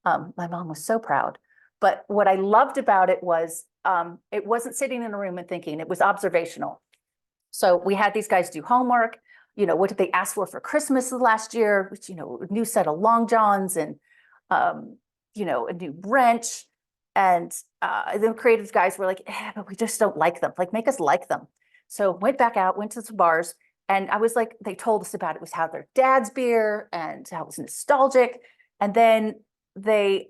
S1: My mom was so proud. But what I loved about it was it wasn't sitting in a room and thinking, it was observational. So we had these guys do homework. What did they ask for Christmas last year? Which, a new set of long johns and, a new wrench. And the creative guys were like, but we just don't like them. Like, make us like them. So went back out, went to some bars. And I was like, they told us about it was how their dad's beer and how it was nostalgic. And then I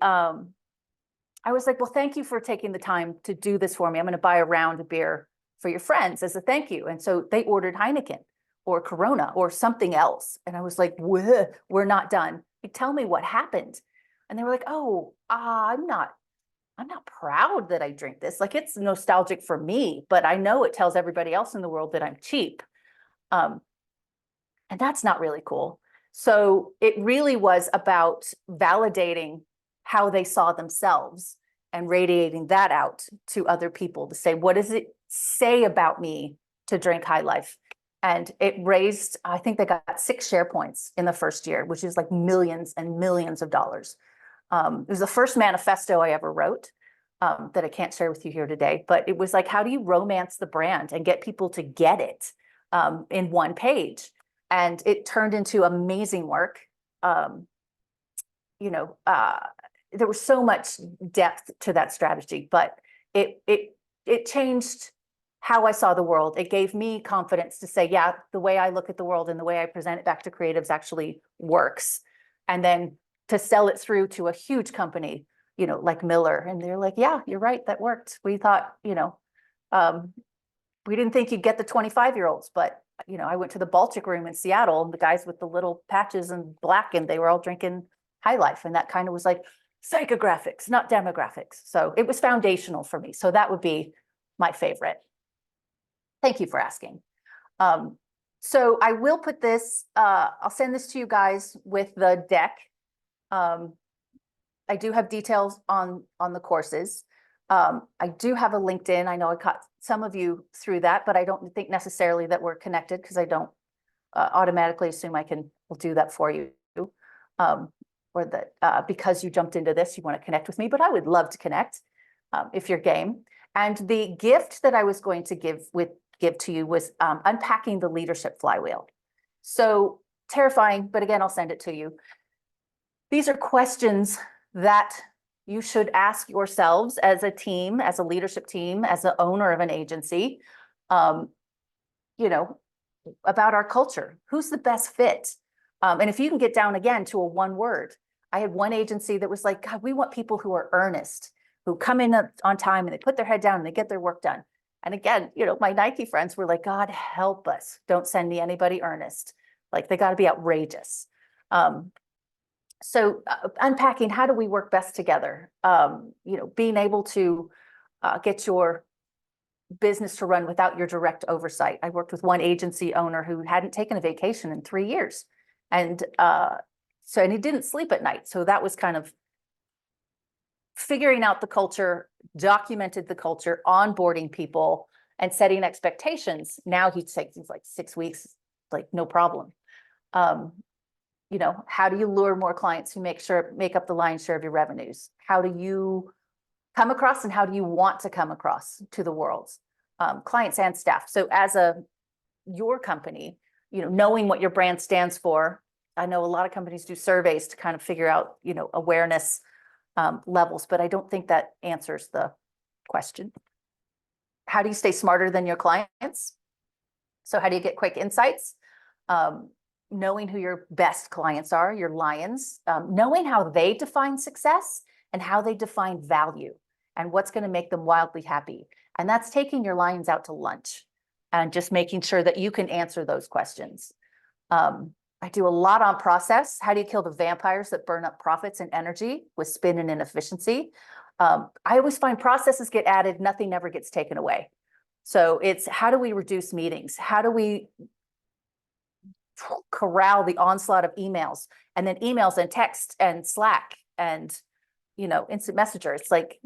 S1: was like, well, thank you for taking the time to do this for me. I'm going to buy a round of beer for your friends as a thank you. And so they ordered Heineken or Corona or something else. And I was like, we're not done. Like, tell me what happened. And they were like, oh, I'm not proud that I drink this. Like, it's nostalgic for me, but I know it tells everybody else in the world that I'm cheap. And that's not really cool. So it really was about validating how they saw themselves and radiating that out to other people to say, what does it say about me to drink High Life? And it raised, I think they got 6 share points in the first year, which is like millions and millions of dollars. It was the first manifesto I ever wrote that I can't share with you here today, but it was like, how do you romance the brand and get people to get it in one page? And it turned into amazing work. There was so much depth to that strategy, but it changed how I saw the world. It gave me confidence to say, yeah, the way I look at the world and the way I present it back to creatives actually works. And then to sell it through to a huge company, like Miller, and they're like, yeah, you're right, that worked. We thought, we didn't think you'd get the 25-year-olds, but I went to the Baltic Room in Seattle, and the guys with the little patches and black, and they were all drinking High Life. And that kind of was like psychographics, not demographics. So it was foundational for me. So that would be my favorite. Thank you for asking. So I will put this, I'll send this to you guys with the deck. I do have details on the courses. I do have a LinkedIn. I know I caught some of you through that, but I don't think necessarily that we're connected because I don't automatically assume will do that for you. Or that because you jumped into this, you want to connect with me, but I would love to connect if you're game. And the gift that I was going to give to you was unpacking the leadership flywheel. So terrifying, but again, I'll send it to you. These are questions that you should ask yourselves as a team, as a leadership team, as the owner of an agency, about our culture. Who's the best fit? And if you can get down again to a one word, I had one agency that was like, God, we want people who are earnest, who come in on time and they put their head down and they get their work done. And again, my Nike friends were like, God, help us. Don't send me anybody earnest. Like, they got to be outrageous. So unpacking, how do we work best together? Being able to get your business to run without your direct oversight. I worked with one agency owner who hadn't taken a vacation in 3 years. And he didn't sleep at night. So that was kind of figuring out the culture, documented the culture, onboarding people, and setting expectations. Now he takes like 6 weeks, like no problem. How do you lure more clients who make up the lion's share of your revenues? How do you come across, and how do you want to come across to the world, clients and staff? So as your company, knowing what your brand stands for. I know a lot of companies do surveys to kind of figure out, awareness levels, but I don't think that answers the question. How do you stay smarter than your clients? So how do you get quick insights? knowing who your best clients are, your lions, knowing how they define success and how they define value and what's going to make them wildly happy. And that's taking your lions out to lunch and just making sure that you can answer those questions. I do a lot on process. How do you kill the vampires that burn up profits and energy with spin and inefficiency? I always find processes get added, nothing ever gets taken away. So it's how do we reduce meetings? How do we corral the onslaught of emails and then emails and text and Slack and, instant messenger? It's like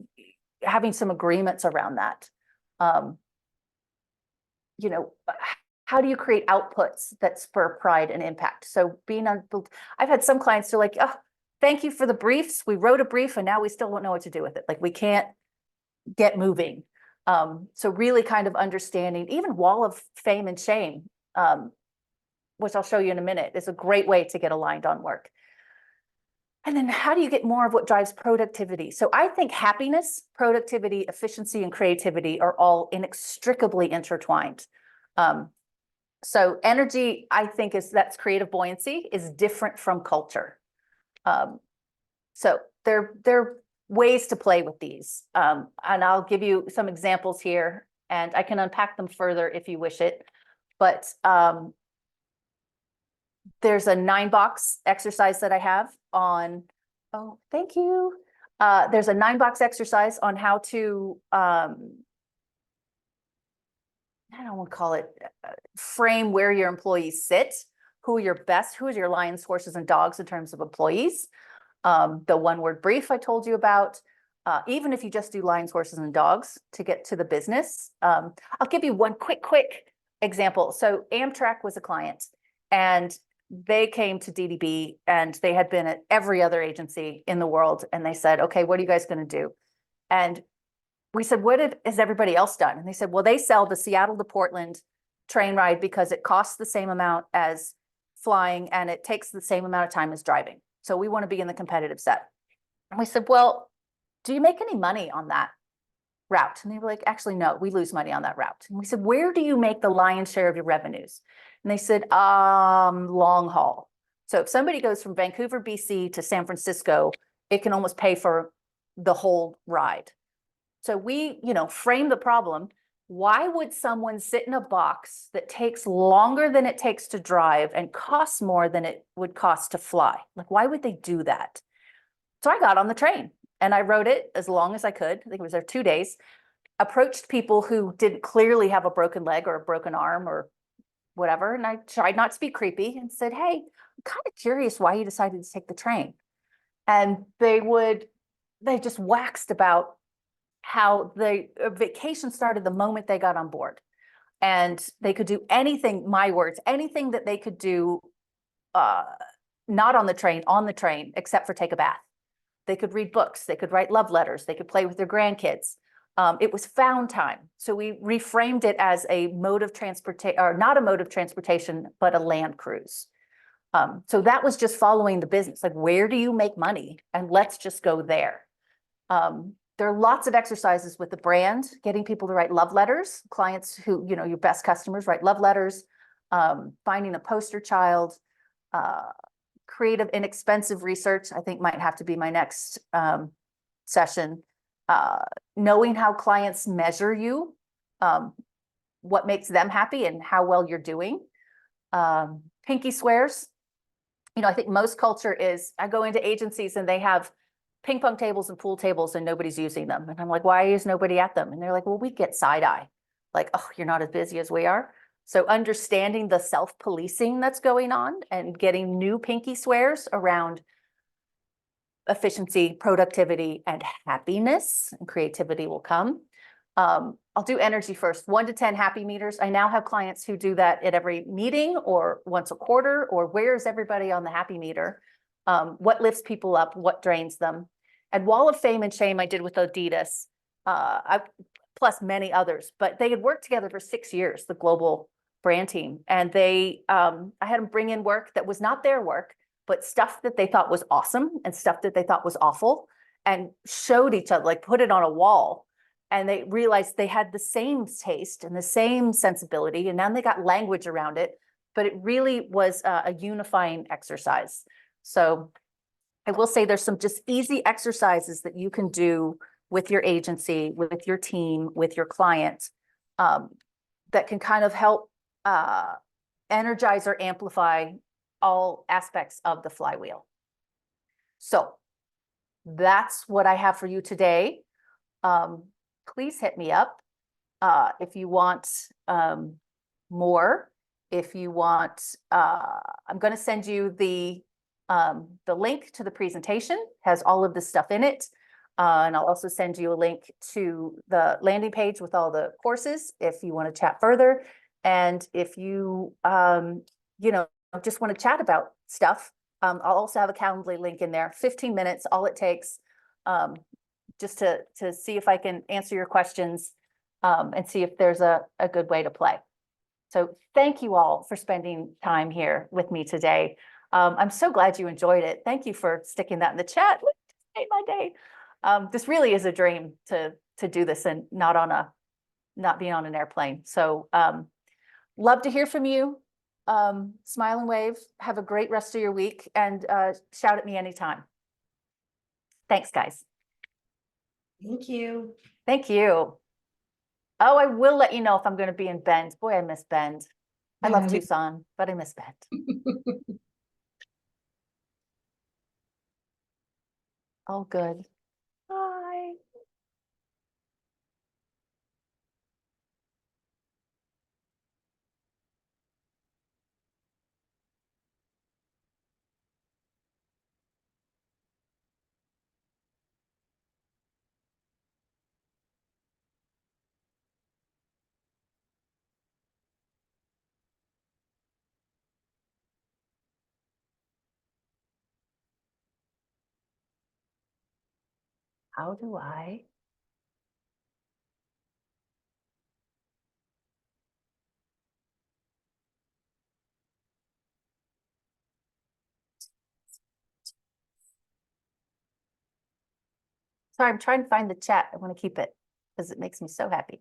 S1: having some agreements around that. How do you create outputs that spur pride and impact? So I've had some clients who are like, oh, thank you for the briefs. We wrote a brief and now we still don't know what to do with it. Like we can't get moving. So really kind of understanding even wall of fame and shame, which I'll show you in a minute, is a great way to get aligned on work. And then how do you get more of what drives productivity? So I think happiness, productivity, efficiency, and creativity are all inextricably intertwined. So energy, I think, that's creative buoyancy, is different from culture. So there are ways to play with these. And I'll give you some examples here, and I can unpack them further if you wish it. But there's a 9-box exercise that I have on, oh, thank you. There's a 9-box exercise on how to, I don't want to call it frame where your employees sit, who is your lions, horses, and dogs in terms of employees. The 1-word brief I told you about, even if you just do lions, horses, and dogs to get to the business. I'll give you one quick example. So Amtrak was a client and they came to DDB and they had been at every other agency in the world. And they said, okay, what are you guys going to do? And we said, what has everybody else done? And they said, well, they sell the Seattle to Portland train ride because it costs the same amount as flying and it takes the same amount of time as driving. So we want to be in the competitive set. And we said, well, do you make any money on that route? And they were like, actually, no, we lose money on that route. And we said, where do you make the lion's share of your revenues? And they said, long haul. So if somebody goes from Vancouver, BC to San Francisco, it can almost pay for the whole ride. So we, frame the problem. Why would someone sit in a box that takes longer than it takes to drive and costs more than it would cost to fly? Like, why would they do that? So I got on the train and I rode it as long as I could. I think it was there 2 days. Approached people who didn't clearly have a broken leg or a broken arm or whatever. And I tried not to be creepy and said, hey, I'm kind of curious why you decided to take the train. And they just waxed about how the vacation started the moment they got on board. And they could do anything, my words, anything that they could do, not on the train, except for take a bath. They could read books, they could write love letters, they could play with their grandkids. It was found time. So we reframed it as a mode of transportation, or not a mode of transportation, but a land cruise. So that was just following the business. Like, where do you make money? And let's just go there. There are lots of exercises with the brand, getting people to write love letters, clients who, your best customers write love letters, finding a poster child, creative, inexpensive research, I think might have to be my next session. Knowing how clients measure you, what makes them happy and how well you're doing. Pinky swears. I think most culture is, I go into agencies and they have ping pong tables and pool tables and nobody's using them. And I'm like, why is nobody at them? And they're like, well, we get side eye. Like, oh, you're not as busy as we are. So understanding the self-policing that's going on and getting new pinky swears around efficiency, productivity, and happiness, and creativity will come. I'll do energy first. 1 to 10 happy meters. I now have clients who do that at every meeting or once a quarter, or where is everybody on the happy meter? What lifts people up? What drains them? And Wall of Fame and Shame I did with Adidas, plus many others, but they had worked together for 6 years, the global brand team. And I had them bring in work that was not their work, but stuff that they thought was awesome and stuff that they thought was awful, and showed each other, like put it on a wall. And they realized they had the same taste and the same sensibility. And now they got language around it, but it really was a unifying exercise. So I will say there's some just easy exercises that you can do with your agency, with your team, with your client, that can kind of help energize or amplify all aspects of the flywheel. So that's what I have for you today. Please hit me up if you want more. If you want, I'm going to send you the link to the presentation, has all of this stuff in it. And I'll also send you a link to the landing page with all the courses if you want to chat further. And if you, you know, just want to chat about stuff, I'll also have a Calendly link in there, 15 minutes, all it takes, just to see if I can answer your questions and see if there's a good way to play. So thank you all for spending time here with me today. I'm so glad you enjoyed it. Thank you for sticking that in the chat. It made my day. This really is a dream to do this and not being on an airplane. So love to hear from you. Smile and wave. Have a great rest of your week, and shout at me anytime. Thanks, guys.
S2: Thank you.
S1: Thank you. Oh, I will let you know if I'm going to be in Bend. Boy, I miss Bend. I love Tucson, but I miss Bend. All good. Bye. How do I? Sorry, I'm trying to find the chat. I want to keep it because it makes me so happy.